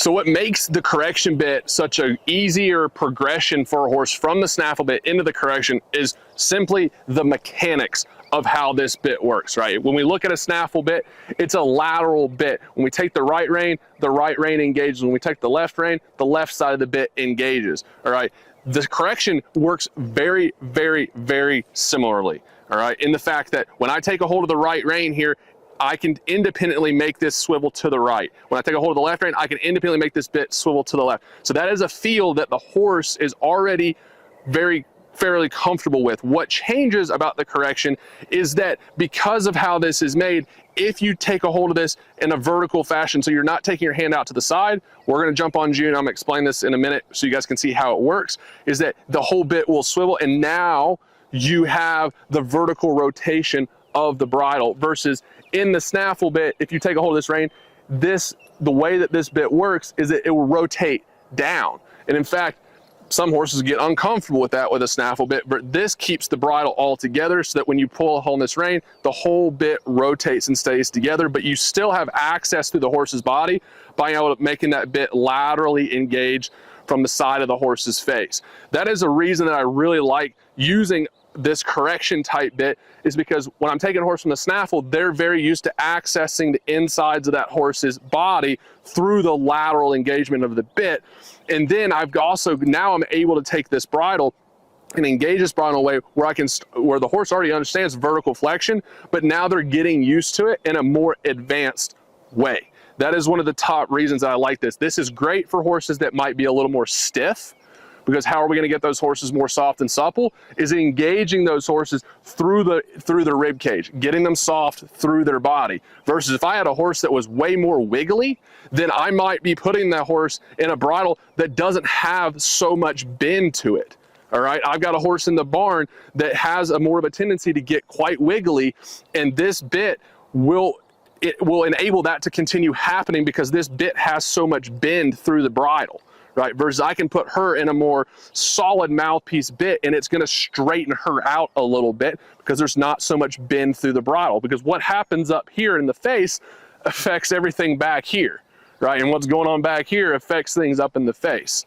So what makes the correction bit such an easier progression for a horse from the snaffle bit into the correction is simply the mechanics of how this bit works, right? When we look at a snaffle bit, it's a lateral bit. When we take the right rein engages. When we take the left rein, the left side of the bit engages, all right? The correction works very, very, very similarly, all right? In the fact that when I take a hold of the right rein here, I can independently make this swivel to the right. When I take a hold of the left rein, I can independently make this bit swivel to the left. So that is a feel that the horse is already fairly comfortable with. What changes about the correction is that because of how this is made, if you take a hold of this in a vertical fashion, so you're not taking your hand out to the side, we're gonna jump on June, I'm gonna explain this in a minute so you guys can see how it works, is that the whole bit will swivel and now you have the vertical rotation of the bridle versus in the snaffle bit, if you take a hold of this rein, the way that this bit works is that it will rotate down. And in fact, some horses get uncomfortable with that with a snaffle bit, but this keeps the bridle all together so that when you pull a hole in this rein, the whole bit rotates and stays together, but you still have access through the horse's body by making that bit laterally engaged from the side of the horse's face. That is a reason that I really like using this correction type bit, is because when I'm taking a horse from the snaffle, they're very used to accessing the insides of that horse's body through the lateral engagement of the bit. And then now I'm able to take this bridle and engage this bridle in a way where the horse already understands vertical flexion, but now they're getting used to it in a more advanced way. That is one of the top reasons that I like this. This is great for horses that might be a little more stiff, because how are we going to get those horses more soft and supple? Is engaging those horses through the rib cage, getting them soft through their body. Versus if I had a horse that was way more wiggly, then I might be putting that horse in a bridle that doesn't have so much bend to it. All right, I've got a horse in the barn that has more of a tendency to get quite wiggly, and this bit will enable that to continue happening because this bit has so much bend through the bridle. Right, versus I can put her in a more solid mouthpiece bit and it's going to straighten her out a little bit because there's not so much bend through the bridle, because what happens up here in the face affects everything back here, right? And what's going on back here affects things up in the face.